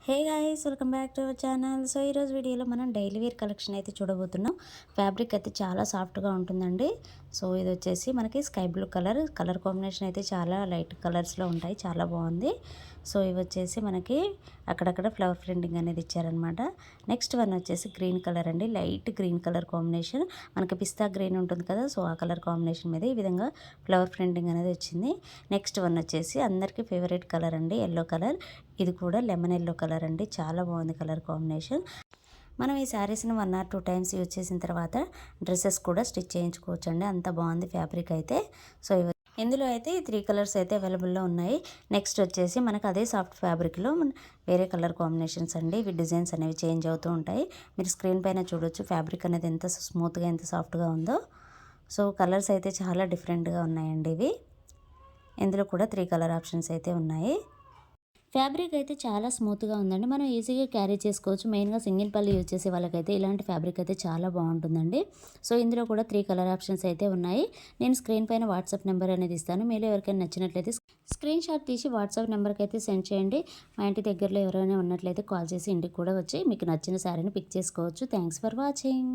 Hey guys, welcome back to our channel. So ఈరోజు వీడియోలో మనం డైలీ వేర్ కలెక్షన్ అయితే చూడబోతున్నాం. ఫ్యాబ్రిక్ అయితే చాలా సాఫ్ట్గా ఉంటుందండి. సో ఇది వచ్చేసి మనకి స్కై బ్లూ కలర్ కాంబినేషన్ అయితే చాలా లైట్ కలర్స్లో ఉంటాయి, చాలా బాగుంది. సో ఇవి వచ్చేసి మనకి అక్కడక్కడ ఫ్లవర్ ప్రింటింగ్ అనేది ఇచ్చారనమాట. నెక్స్ట్ వన్ వచ్చేసి గ్రీన్ కలర్ అండి, లైట్ గ్రీన్ కలర్ కాంబినేషన్. మనకి పిస్తా గ్రీన్ ఉంటుంది కదా, సో ఆ కలర్ కాంబినేషన్ మీద ఈ విధంగా ఫ్లవర్ ప్రింటింగ్ అనేది వచ్చింది. నెక్స్ట్ వన్ వచ్చేసి అందరికీ ఫేవరెట్ కలర్ అండి, ఎల్లో కలర్. ఇది కూడా లెమన్ ఎల్లో కలర్ అండి, చాలా బాగుంది కలర్ కాంబినేషన్. మనం ఈ శారీస్ని 1 or 2 టైమ్స్ యూజ్ చేసిన తర్వాత డ్రెస్సెస్ కూడా స్టిచ్ చేయించుకోవచ్చు అండి, అంత బాగుంది ఫ్యాబ్రిక్ అయితే. సో ఇందులో అయితే 3 కలర్స్ అయితే అవైలబుల్లో ఉన్నాయి. నెక్స్ట్ వచ్చేసి మనకు అదే సాఫ్ట్ ఫ్యాబ్రిక్లో వేరే కలర్ కాంబినేషన్స్ అండి. ఇవి డిజైన్స్ అనేవి చేంజ్ అవుతూ ఉంటాయి. మీరు స్క్రీన్ పైన చూడొచ్చు ఫ్యాబ్రిక్ అనేది ఎంత స్మూత్గా ఎంత సాఫ్ట్గా ఉందో. సో కలర్స్ అయితే చాలా డిఫరెంట్గా ఉన్నాయండి ఇవి. ఇందులో కూడా 3 కలర్ ఆప్షన్స్ అయితే ఉన్నాయి. ఫ్యాబ్రిక్ అయితే చాలా స్మూత్గా ఉందండి, మనం ఈజీగా క్యారీ చేసుకోవచ్చు. మెయిన్గా సింగిల్ పల్లి యూజ్ చేసే వాళ్ళకైతే ఇలాంటి ఫ్యాబ్రిక్ అయితే చాలా బాగుంటుందండి. సో ఇందులో కూడా 3 కలర్ ఆప్షన్స్ అయితే ఉన్నాయి. నేను స్క్రీన్ పైన వాట్సాప్ నెంబర్ అనేది ఇస్తాను. మీరు ఎవరికైనా నచ్చినట్లయితే స్క్రీన్ షాట్ తీసి వాట్సాప్ నెంబర్కి అయితే సెండ్ చేయండి. మా ఇంటి దగ్గరలో ఎవరైనా ఉన్నట్లయితే కాల్ చేసి ఇంటికి కూడా వచ్చి మీకు నచ్చిన శారీని పిక్ చేసుకోవచ్చు. Thanks for watching.